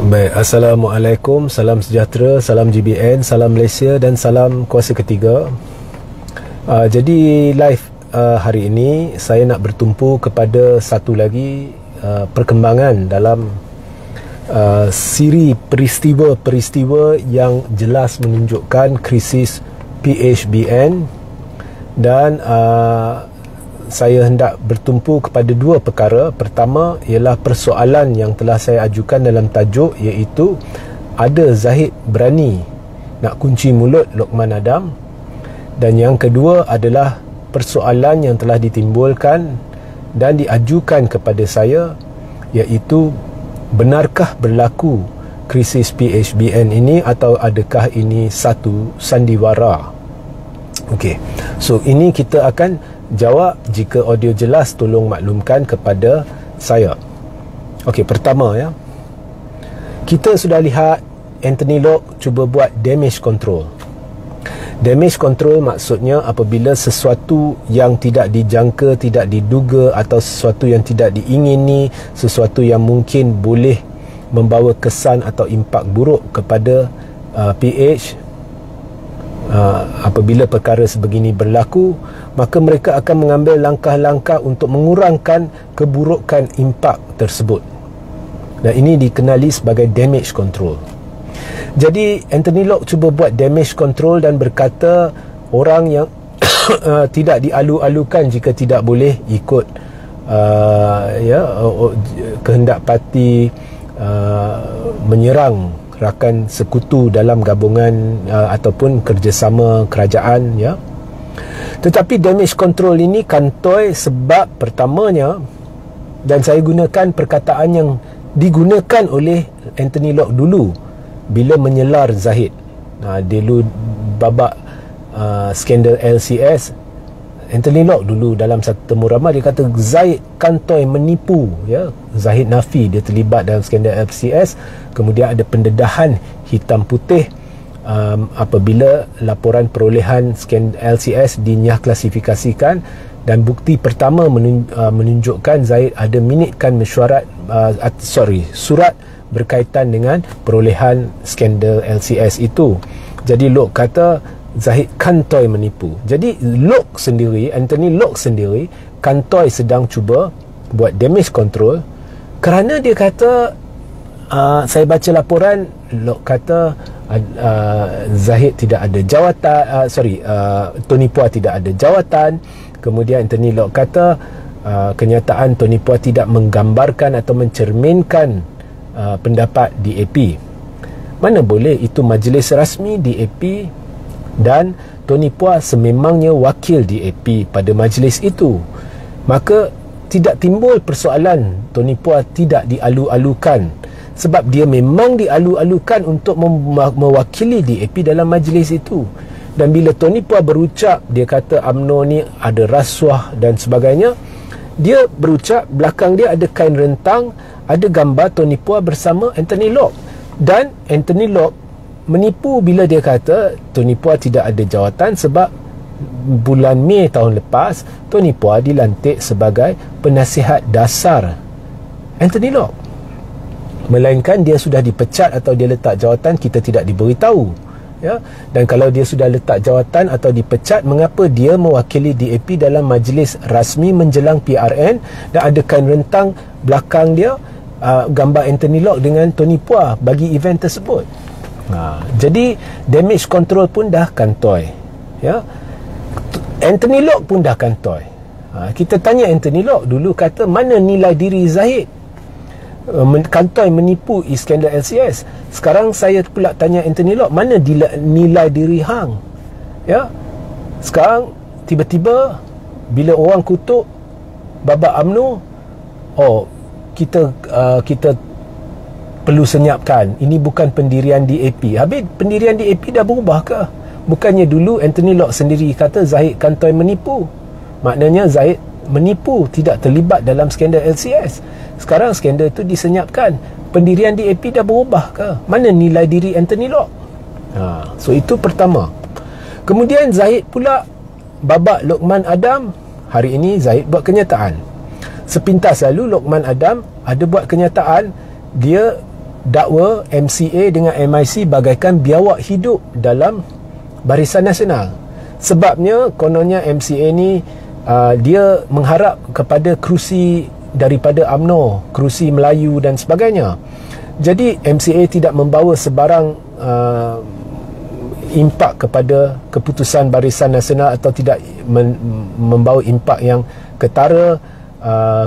Baik, Assalamualaikum, salam sejahtera, salam GBN, salam Malaysia dan salam kuasa ketiga. Jadi live hari ini saya nak bertumpu kepada satu lagi perkembangan dalam siri peristiwa-peristiwa yang jelas menunjukkan krisis PHBN, dan saya hendak bertumpu kepada dua perkara. Pertama ialah persoalan yang telah saya ajukan dalam tajuk, iaitu ada Zahid berani nak kunci mulut Lokman Adam, dan yang kedua adalah persoalan yang telah ditimbulkan dan diajukan kepada saya, iaitu benarkah berlaku krisis PHBN ini atau adakah ini satu sandiwara. Okey, so ini kita akan jawab. Jika audio jelas, tolong maklumkan kepada saya. Okey, pertama ya, kita sudah lihat Anthony Locke cuba buat damage control. Damage control maksudnya apabila sesuatu yang tidak dijangka, tidak diduga, atau sesuatu yang tidak diingini, sesuatu yang mungkin boleh membawa kesan atau impak buruk kepada PH, apabila perkara sebegini berlaku, maka mereka akan mengambil langkah-langkah untuk mengurangkan keburukan impak tersebut, dan ini dikenali sebagai damage control. Jadi Anthony Locke cuba buat damage control dan berkata orang yang tidak dialu-alukan jika tidak boleh ikut kehendak parti menyerang rakan sekutu dalam gabungan ataupun kerjasama kerajaan ya. Tetapi damage control ini kantoi sebab pertamanya, dan saya gunakan perkataan yang digunakan oleh Anthony Locke dulu bila menyelar Zahid dulu babak skandal LCS. Anthony Locke dulu dalam satu temu ramah dia kata Zahid kantoi menipu ya. Zahid nafi dia terlibat dalam skandal LCS. Kemudian ada pendedahan hitam putih apabila laporan perolehan skandal LCS dinyah klasifikasikan, dan bukti pertama menunjukkan Zahid ada minitkan mesyuarat surat berkaitan dengan perolehan skandal LCS itu. Jadi Locke kata Zahid kantoi menipu. Jadi Locke sendiri, Anthony Locke sendiri kantoi sedang cuba buat damage control, kerana dia kata saya baca laporan, Locke kata Zahid tidak ada jawatan, Tony Puah tidak ada jawatan. Kemudian Anthony Locke kata kenyataan Tony Puah tidak menggambarkan atau mencerminkan pendapat DAP. Mana boleh, itu majlis rasmi DAP dan Tony Puah sememangnya wakil DAP pada majlis itu. Maka tidak timbul persoalan Tony Puah tidak dialu-alukan, sebab dia memang dialu-alukan untuk mewakili DAP dalam majlis itu. Dan bila Tony Puah berucap, dia kata UMNO ni ada rasuah dan sebagainya, dia berucap belakang dia ada kain rentang, ada gambar Tony Puah bersama Anthony Locke. Dan Anthony Locke menipu bila dia kata Tony Puah tidak ada jawatan sebab bulan Mei tahun lepas Tony Puah dilantik sebagai penasihat dasar Anthony Locke, melainkan dia sudah dipecat atau dia letak jawatan, kita tidak diberitahu ya. Dan kalau dia sudah letak jawatan atau dipecat, mengapa dia mewakili DAP dalam majlis rasmi menjelang PRN dan ada kain rentang belakang dia gambar Anthony Locke dengan Tony Puah bagi event tersebut. Jadi damage control pun dah kantoi ya. Anthony Locke pun dah kantoi. Kita tanya Anthony Locke dulu, kata mana nilai diri Zahid, kantoi menipu skandal LCS. Sekarang saya pula tanya Anthony Locke, mana nilai diri hang ya. Sekarang tiba-tiba bila orang kutuk babak UMNO, kita perlu senyapkan, ini bukan pendirian DAP. Habis pendirian DAP dah berubah ke? Bukannya dulu Anthony Locke sendiri kata Zahid kantoi menipu, maknanya Zahid menipu, tidak terlibat dalam skandal LCS. Sekarang skandal itu disenyapkan, pendirian DAP dah berubah ke? Mana nilai diri Anthony Locke? So itu pertama. Kemudian Zahid pula babak Lokman Adam. Hari ini Zahid buat kenyataan. Sepintas lalu Lokman Adam ada buat kenyataan, dia dakwa MCA dengan MIC bagaikan biawak hidup dalam Barisan Nasional. Sebabnya kononnya MCA ni dia mengharap kepada kerusi daripada UMNO, kerusi Melayu dan sebagainya. Jadi MCA tidak membawa sebarang impak kepada keputusan Barisan Nasional atau tidak membawa impak yang ketara.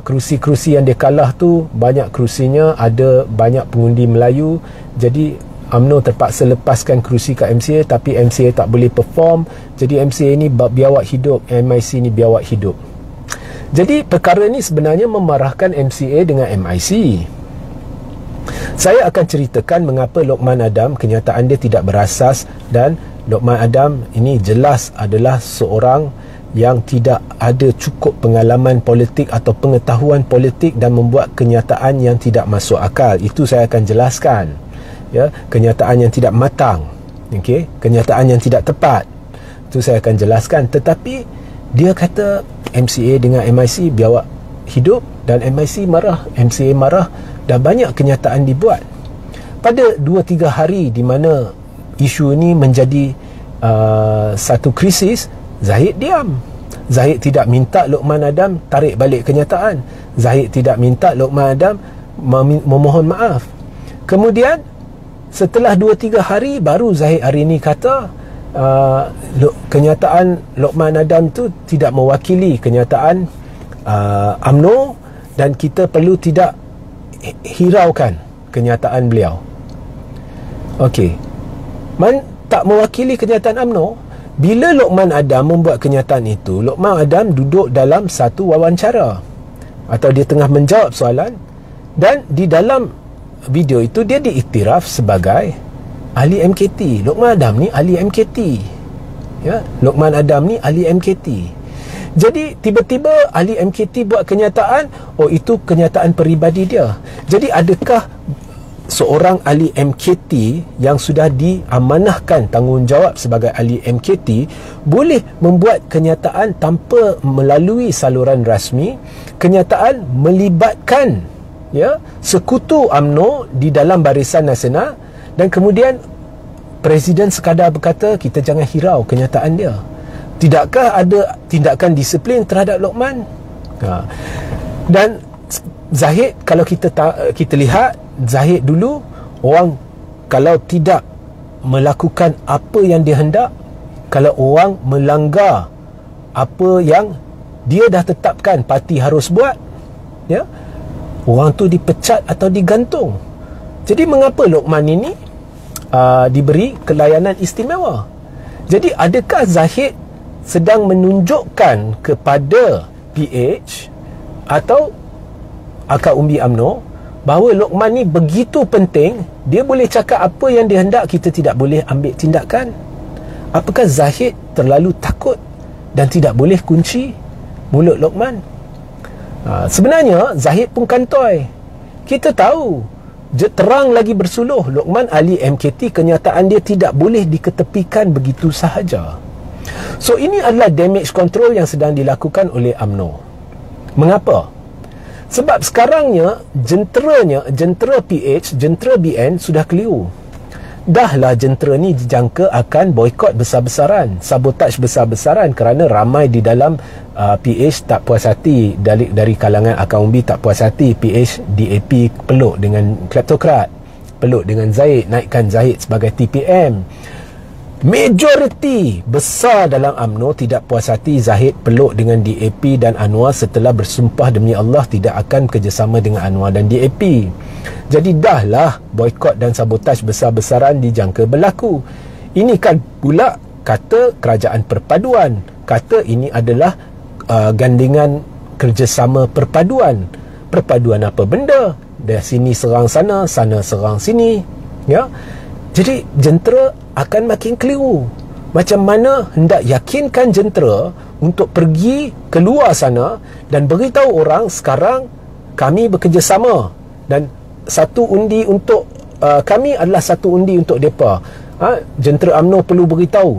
Kerusi-kerusi yang dia kalah tu banyak kerusinya ada banyak pengundi Melayu, jadi UMNO terpaksa lepaskan kerusi ke MCA, tapi MCA tak boleh perform, jadi MCA ni biawak hidup, MIC ni biawak hidup. Jadi perkara ni sebenarnya memarahkan MCA dengan MIC. Saya akan ceritakan mengapa Lokman Adam kenyataan dia tidak berasas, dan Lokman Adam ini jelas adalah seorang yang tidak ada cukup pengalaman politik atau pengetahuan politik dan membuat kenyataan yang tidak masuk akal. Itu saya akan jelaskan. Ya, kenyataan yang tidak matang. Okey, kenyataan yang tidak tepat. Itu saya akan jelaskan. Tetapi dia kata MCA dengan MIC biawak hidup dan MIC marah, MCA marah, dan banyak kenyataan dibuat. Pada 2-3 hari di mana isu ini menjadi satu krisis, Zahid diam. Zahid tidak minta Lokman Adam tarik balik kenyataan. Zahid tidak minta Lokman Adam memohon maaf. Kemudian setelah 2-3 hari baru Zahid hari ini kata kenyataan Lokman Adam tu tidak mewakili kenyataan UMNO dan kita perlu tidak hiraukan kenyataan beliau. Okey. Tak mewakili kenyataan UMNO. Bila Lokman Adam membuat kenyataan itu, Lokman Adam duduk dalam satu wawancara atau dia tengah menjawab soalan, dan di dalam video itu dia diiktiraf sebagai ahli MKT. Lokman Adam ni ahli MKT. Ya, Lokman Adam ni ahli MKT. Jadi tiba-tiba ahli MKT buat kenyataan, oh itu kenyataan peribadi dia. Jadi adakah seorang ahli MKT yang sudah diamanahkan tanggungjawab sebagai ahli MKT boleh membuat kenyataan tanpa melalui saluran rasmi, kenyataan melibatkan sekutu UMNO di dalam Barisan Nasional, dan kemudian Presiden sekadar berkata kita jangan hirau kenyataan dia? Tidakkah ada tindakan disiplin terhadap Lokman? Dan Zahid, kalau kita lihat Zahid dulu, orang kalau tidak melakukan apa yang dia hendak, kalau orang melanggar apa yang dia dah tetapkan parti harus buat, ya, orang tu dipecat atau digantung. Jadi mengapa Lokman ini diberi kelayanan istimewa? Jadi adakah Zahid sedang menunjukkan kepada PH atau akar umbi UMNO bahawa Lokman ni begitu penting, dia boleh cakap apa yang dia hendak, kita tidak boleh ambil tindakan? Apakah Zahid terlalu takut dan tidak boleh kunci mulut Lokman? Sebenarnya Zahid pun kantoi. Kita tahu, terang lagi bersuluh, Lokman ahli MKT, kenyataan dia tidak boleh diketepikan begitu sahaja. So ini adalah damage control yang sedang dilakukan oleh UMNO. Mengapa? Sebab sekarangnya jentera PH, jentera BN sudah keliru. Dahlah jentera ni dijangka akan boikot besar-besaran, sabotaj besar-besaran, kerana ramai di dalam PH tak puas hati, dari kalangan akar umbi tak puas hati PH DAP peluk dengan kleptokrat, peluk dengan Zahid, naikkan Zahid sebagai TPM. Majoriti besar dalam UMNO tidak puas hati Zahid peluk dengan DAP dan Anwar setelah bersumpah demi Allah tidak akan kerjasama dengan Anwar dan DAP. Jadi dahlah boikot dan sabotaj besar-besaran dijangka berlaku. Ini kan pula kata kerajaan perpaduan, kata ini adalah gandingan kerjasama perpaduan. Perpaduan apa benda? Dari sini serang sana, sana serang sini, ya. Jadi jentera akan makin keliru. Macam mana hendak yakinkan jentera untuk pergi keluar sana dan beritahu orang sekarang kami bekerjasama dan satu undi untuk kami adalah satu undi untuk mereka. Jentera UMNO perlu beritahu,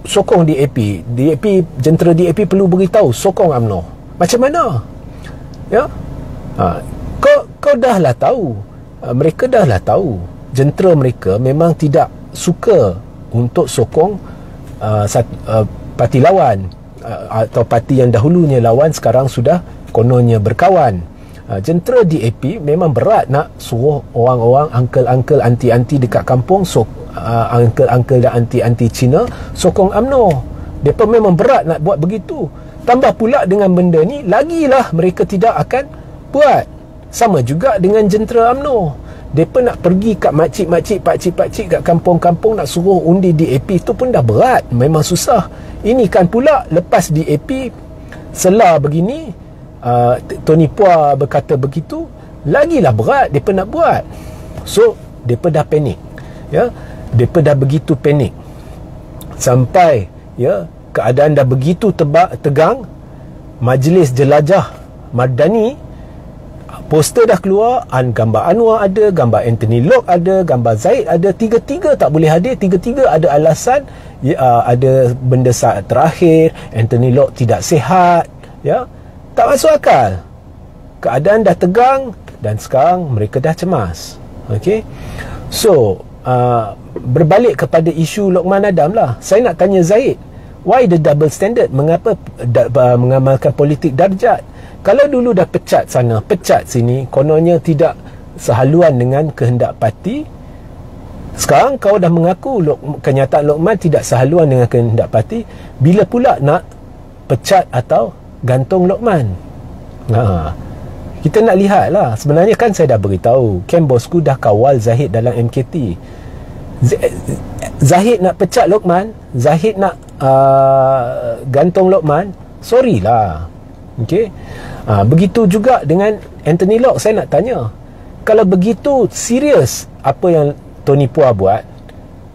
sokong DAP, jentera DAP perlu beritahu, sokong UMNO. Macam mana? Ya? Kau dah lah tahu mereka dah lah tahu jentera mereka memang tidak suka untuk sokong parti lawan, atau parti yang dahulunya lawan sekarang sudah kononnya berkawan. Jentera DAP memang berat nak suruh orang-orang, uncle-uncle, anti-anti dekat kampung, uncle-uncle dan anti-anti Cina sokong UMNO. Mereka memang berat nak buat begitu. Tambah pula dengan benda ni, lagilah mereka tidak akan buat. Sama juga dengan jentera UMNO. Mereka nak pergi kat makcik-makcik, pakcik-pakcik kat kampung-kampung nak suruh undi DAP tu pun dah berat. Memang susah. Ini kan pula lepas DAP selah begini, Tony Pua berkata begitu, lagilah berat mereka nak buat. So mereka dah panik, ya, mereka dah begitu panik sampai, ya, keadaan dah begitu tegang. Majlis Jelajah Madani, poster dah keluar, gambar Anwar ada, gambar Anthony Loke ada, gambar Zaid ada, tiga-tiga tak boleh hadir, tiga-tiga ada alasan, ya, ada benda saat terakhir, Anthony Loke tidak sihat, ya. Tak masuk akal. Keadaan dah tegang dan sekarang mereka dah cemas. Okey. So, berbalik kepada isu Lokman Adam lah. Saya nak tanya Zaid, why the double standard? Mengapa mengamalkan politik darjat? Kalau dulu dah pecat sana, pecat sini, kononnya tidak sehaluan dengan kehendak parti, sekarang kau dah mengaku kenyataan Lokman tidak sehaluan dengan kehendak parti, bila pula nak pecat atau gantung Lokman? Kita nak lihat lah. Sebenarnya kan saya dah beritahu, Kem Bosku dah kawal Zahid dalam MKT. Zahid nak pecat Lokman, Zahid nak gantung Lokman, sorry lah. Okay? Begitu juga dengan Anthony Loke. Saya nak tanya, kalau begitu serius apa yang Tony Pua buat,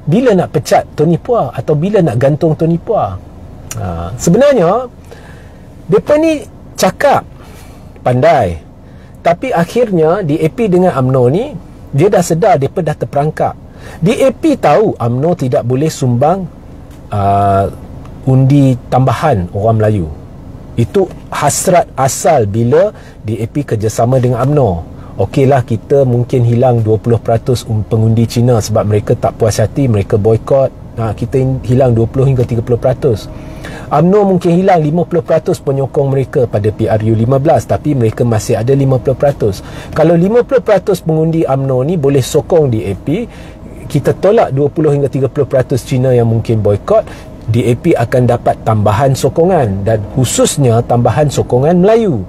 bila nak pecat Tony Pua atau bila nak gantung Tony Pua? Sebenarnya mereka ni cakap pandai, tapi akhirnya DAP dengan UMNO ni, dia dah sedar, mereka dah terperangkap. DAP tahu UMNO tidak boleh sumbang undi tambahan orang Melayu. Itu hasrat asal bila DAP kerjasama dengan UMNO. Okeylah, kita mungkin hilang 20% pengundi Cina sebab mereka tak puas hati, mereka boykot. Kita hilang 20 hingga 30%. UMNO mungkin hilang 50% penyokong mereka pada PRU 15, tapi mereka masih ada 50%. Kalau 50% pengundi UMNO ni boleh sokong DAP, kita tolak 20 hingga 30% Cina yang mungkin boykot, DAP akan dapat tambahan sokongan, dan khususnya tambahan sokongan Melayu.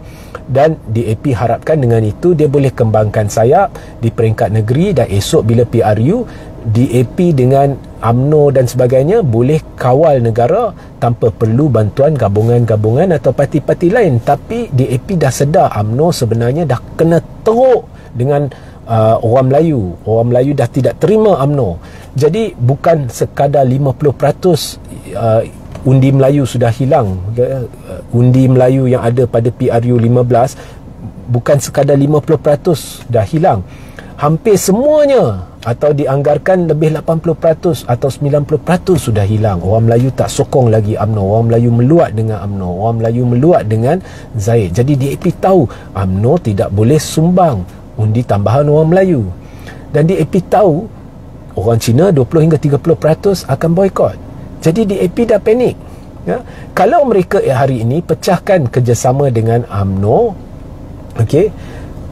Dan DAP harapkan dengan itu dia boleh kembangkan sayap di peringkat negeri, dan esok bila PRU, DAP dengan UMNO dan sebagainya boleh kawal negara tanpa perlu bantuan gabungan-gabungan atau parti-parti lain. Tapi DAP dah sedar UMNO sebenarnya dah kena teruk dengan orang Melayu. Orang Melayu dah tidak terima UMNO. Jadi bukan sekadar 50% undi Melayu sudah hilang. Undi Melayu yang ada pada PRU 15 bukan sekadar 50% dah hilang. Hampir semuanya, atau dianggarkan lebih 80% atau 90% sudah hilang. Orang Melayu tak sokong lagi UMNO. Orang Melayu meluat dengan UMNO. Orang Melayu meluat dengan Zaid. Jadi DAP tahu UMNO tidak boleh sumbang undi tambahan orang Melayu. Dan DAP tahu orang Cina 20 hingga 30% akan boykot. Jadi DAP dah panik, ya? Kalau mereka hari ini pecahkan kerjasama dengan UMNO, okay,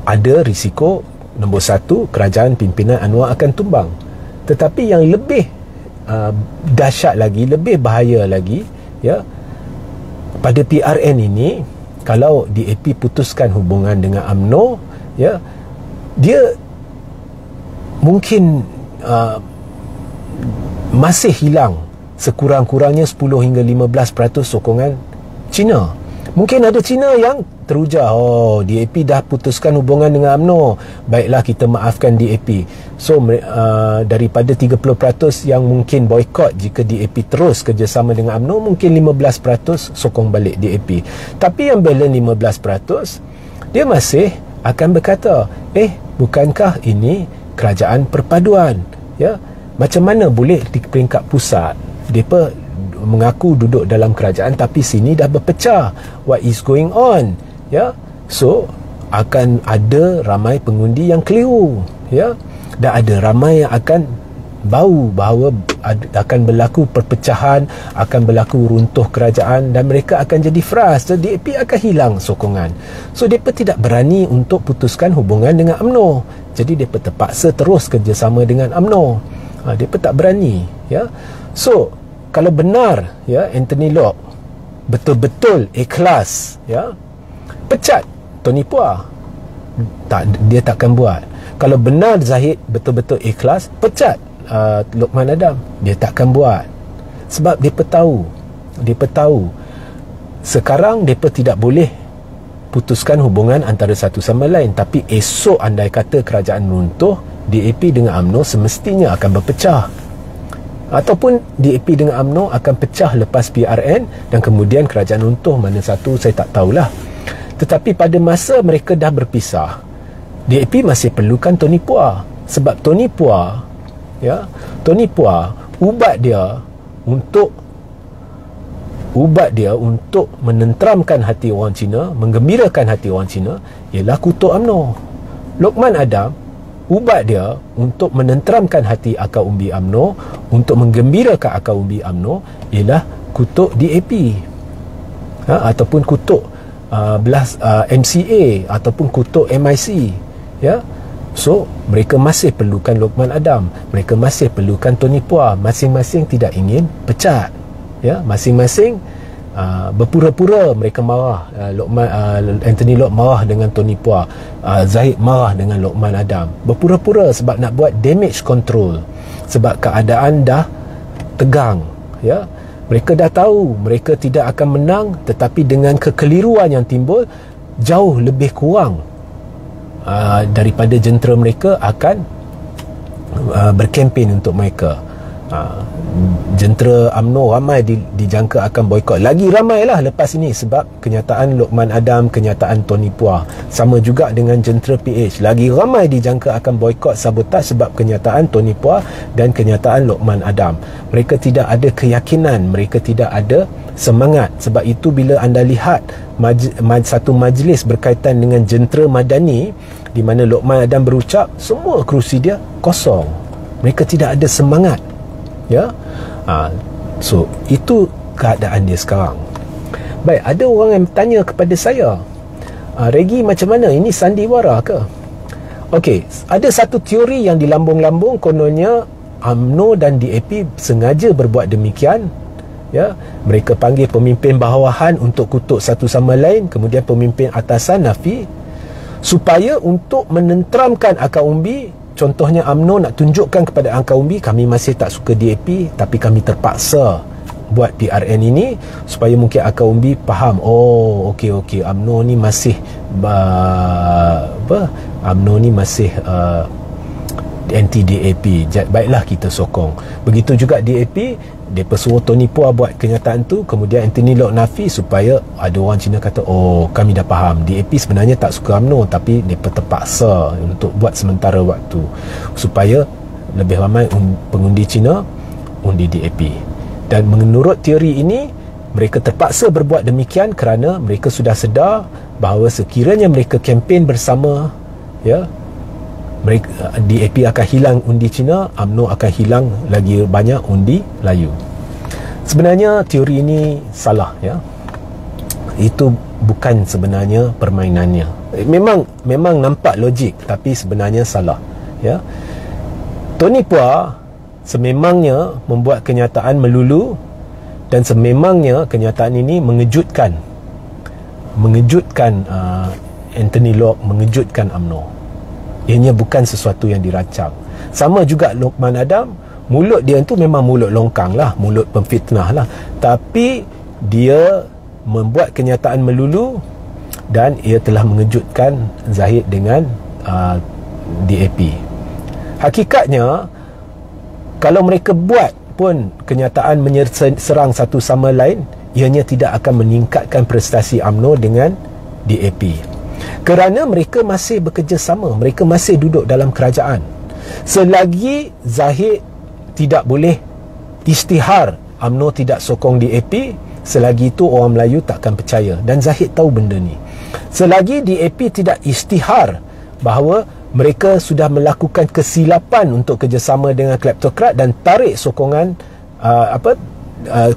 ada risiko nombor satu, kerajaan pimpinan Anwar akan tumbang. Tetapi yang lebih dahsyat lagi, lebih bahaya lagi, ya, pada PRN ini, kalau DAP putuskan hubungan dengan UMNO, ya, dia mungkin masih hilang sekurang-kurangnya 10 hingga 15% sokongan Cina. Mungkin ada Cina yang teruja, oh, DAP dah putuskan hubungan dengan UMNO, baiklah kita maafkan DAP. So daripada 30% yang mungkin boykot jika DAP terus kerjasama dengan UMNO, mungkin 15% sokong balik DAP. Tapi yang balance 15%, dia masih akan berkata, bukankah ini kerajaan perpaduan, ya? Macam mana boleh di peringkat pusat mereka mengaku duduk dalam kerajaan tapi sini dah berpecah? What is going on? Ya, so akan ada ramai pengundi yang keliru, ya, dan ada ramai yang akan bau bahawa akan berlaku perpecahan, akan berlaku runtuh kerajaan, dan mereka akan jadi frust. DAP akan hilang sokongan. So mereka tidak berani untuk putuskan hubungan dengan UMNO. Jadi mereka terpaksa terus kerjasama dengan UMNO. Mereka tak berani, ya. So kalau benar, ya, Anthony Loke betul-betul ikhlas, ya, pecat Tony Puah, dia takkan buat. Kalau benar Zahid betul-betul ikhlas pecat Lokman Adam, dia takkan buat. Sebab mereka tahu sekarang mereka tidak boleh putuskan hubungan antara satu sama lain. Tapi esok andai kata kerajaan runtuh, DAP dengan UMNO semestinya akan berpecah. Ataupun DAP dengan UMNO akan pecah lepas PRN, dan kemudian kerajaan runtuh. Mana satu saya tak tahulah. Tetapi pada masa mereka dah berpisah, DAP masih perlukan Tony Puah. Sebab Tony Puah, ya, Tony Puah, ubat dia untuk menenteramkan hati orang Cina, menggembirakan hati orang Cina, ialah kutuk UMNO. Lokman Adam, ubat dia untuk menenteramkan hati akar umbi UMNO, untuk menggembirakan akar umbi UMNO, ialah kutuk DAP, ataupun kutuk MCA, ataupun kutuk MIC, ya. So mereka masih perlukan Lokman Adam, mereka masih perlukan Tony Puah. Masing-masing tidak ingin pecat, ya. Masing-masing berpura-pura mereka marah. Anthony Loke marah dengan Tony Puah, Zahid marah dengan Lokman Adam, berpura-pura sebab nak buat damage control. Sebab keadaan dah tegang, ya. Mereka dah tahu mereka tidak akan menang, tetapi dengan kekeliruan yang timbul jauh lebih kurang daripada jentera mereka akan berkempen untuk mereka. Jentera UMNO ramai dijangka akan boikot. Lagi ramailah lepas ini sebab kenyataan Lokman Adam, kenyataan Tony Puah. Sama juga dengan jentera PH, lagi ramai dijangka akan boikot sabotaj sebab kenyataan Tony Puah dan kenyataan Lokman Adam. Mereka tidak ada keyakinan, mereka tidak ada semangat. Sebab itu bila anda lihat satu majlis berkaitan dengan jentera madani di mana Lokman Adam berucap, semua kerusi dia kosong. Mereka tidak ada semangat, ya. So itu keadaan dia sekarang. Baik, ada orang yang bertanya kepada saya, Regi, macam mana ini sandiwara ke? Okey, ada satu teori yang dilambung-lambung, kononnya UMNO dan DAP sengaja berbuat demikian, ya. Mereka panggil pemimpin bawahan untuk kutuk satu sama lain, kemudian pemimpin atasan nafi, supaya untuk menenteramkan akar umbi. Contohnya UMNO nak tunjukkan kepada akar umbi, kami masih tak suka DAP, tapi kami terpaksa buat PRN ini supaya mungkin akar umbi faham, oh okey UMNO ni masih UMNO ni masih anti DAP, baiklah kita sokong. Begitu juga DAP, mereka suruh Tony Puah buat kenyataan tu, kemudian Anthony Loke nafi supaya ada orang Cina kata, oh kami dah faham, DAP sebenarnya tak suka UMNO, tapi mereka terpaksa untuk buat sementara waktu supaya lebih ramai pengundi Cina undi DAP. Dan menurut teori ini, mereka terpaksa berbuat demikian kerana mereka sudah sedar bahawa sekiranya mereka kempen bersama, ya, mereka, DAP akan hilang undi Cina, UMNO akan hilang lagi banyak undi Melayu. Sebenarnya teori ini salah, ya. Itu bukan sebenarnya permainannya. Memang nampak logik, tapi sebenarnya salah, ya. Tony Puah sememangnya membuat kenyataan melulu, dan sememangnya kenyataan ini mengejutkan Anthony Loke, mengejutkan UMNO. Ianya bukan sesuatu yang dirancang. Sama juga Lokman Adam, mulut dia itu memang mulut longkang lah, mulut pemfitnah lah, tapi dia membuat kenyataan melulu dan ia telah mengejutkan Zahid dengan DAP. Hakikatnya kalau mereka buat pun kenyataan menyerang satu sama lain, ianya tidak akan meningkatkan prestasi UMNO dengan DAP. Kerana mereka masih bekerjasama, mereka masih duduk dalam kerajaan. Selagi Zahid tidak boleh isytihar UMNO tidak sokong DAP, selagi itu orang Melayu takkan percaya. Dan Zahid tahu benda ni. Selagi DAP tidak isytihar bahawa mereka sudah melakukan kesilapan untuk kerjasama dengan kleptokrat dan tarik sokongan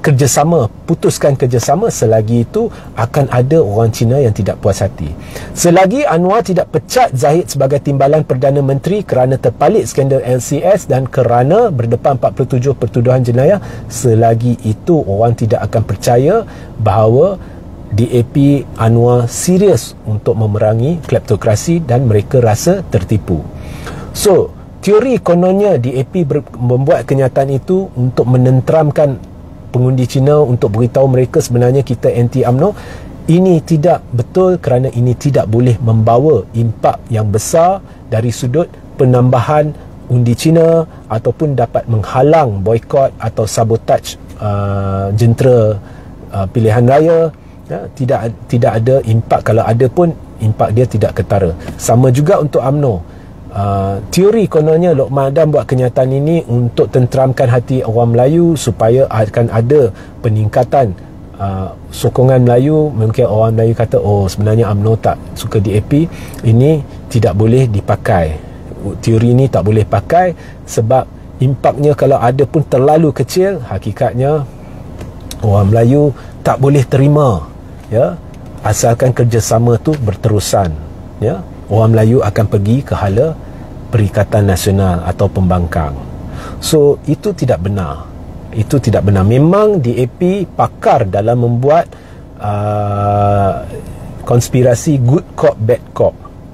kerjasama, putuskan kerjasama. Selagi itu akan ada orang Cina yang tidak puas hati. Selagi Anwar tidak pecat Zahid sebagai timbalan Perdana Menteri kerana terpalit skandal LCS dan kerana berdepan 47 pertuduhan jenayah, selagi itu orang tidak akan percaya bahawa DAP Anwar serius untuk memerangi kleptokrasi dan mereka rasa tertipu. So, teori kononnya DAP membuat kenyataan itu untuk menenteramkan pengundi Cina, untuk beritahu mereka sebenarnya kita anti UMNO. Ini tidak betul kerana ini tidak boleh membawa impak yang besar dari sudut penambahan undi Cina ataupun dapat menghalang boikot atau sabotaj jentera pilihan raya. Ya, tidak ada impak. Kalau ada pun impak dia tidak ketara. Sama juga untuk UMNO. Teori kononnya Lokman Adam buat kenyataan ini untuk tenteramkan hati orang Melayu supaya akan ada peningkatan sokongan Melayu. Mungkin orang Melayu kata, oh sebenarnya UMNO tak suka DAP. Ini tidak boleh dipakai. Teori ini tak boleh pakai sebab impaknya kalau ada pun terlalu kecil. Hakikatnya orang Melayu tak boleh terima, ya, asalkan kerjasama tu berterusan, ya. Orang Melayu akan pergi ke hala Perikatan Nasional atau pembangkang. So, itu tidak benar. Itu tidak benar. Memang DAP pakar dalam membuat konspirasi good cop, bad cop.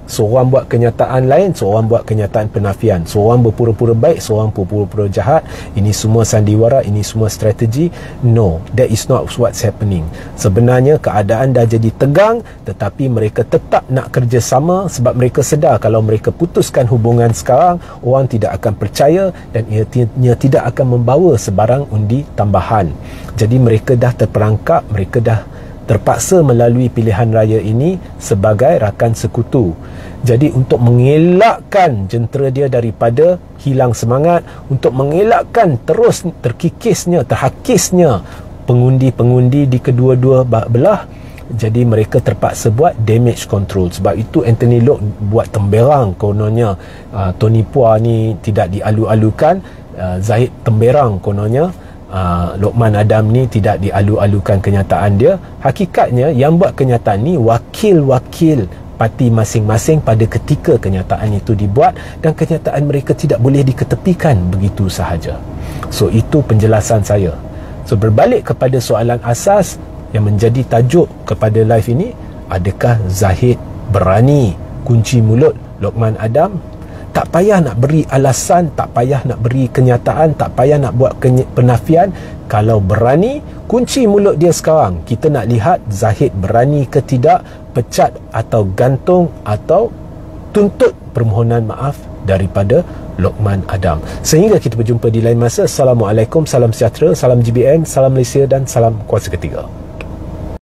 Seorang buat kenyataan lain, seorang buat kenyataan penafian. Seorang berpura-pura baik, seorang berpura-pura jahat. Ini semua sandiwara, ini semua strategi. No, that is not what's happening. Sebenarnya keadaan dah jadi tegang, tetapi mereka tetap nak kerjasama sebab mereka sedar kalau mereka putuskan hubungan sekarang, orang tidak akan percaya dan ia tidak akan membawa sebarang undi tambahan. Jadi mereka dah terperangkap, mereka dah terpaksa melalui pilihan raya ini sebagai rakan sekutu. Jadi untuk mengelakkan jentera dia daripada hilang semangat, untuk mengelakkan terus terkikisnya, terhakisnya pengundi-pengundi di kedua-dua belah, jadi mereka terpaksa buat damage control. Sebab itu Anthony Loke buat temberang kononnya Tony Pua ni tidak dialu-alukan, Zahid temberang kononnya Lokman Adam ni tidak dialu-alukan kenyataan dia. Hakikatnya yang buat kenyataan ni wakil-wakil parti masing-masing pada ketika kenyataan itu dibuat, dan kenyataan mereka tidak boleh diketepikan begitu sahaja. So itu penjelasan saya. So berbalik kepada soalan asas yang menjadi tajuk kepada live ini, adakah Zahid berani kunci mulut Lokman Adam? Tak payah nak beri alasan, tak payah nak beri kenyataan, tak payah nak buat penafian. Kalau berani, kunci mulut dia sekarang. Kita nak lihat Zahid berani ke tidak pecat atau gantung atau tuntut permohonan maaf daripada Lokman Adam. Sehingga kita berjumpa di lain masa. Assalamualaikum, salam sejahtera, salam GBN, salam Malaysia dan salam kuasa ketiga.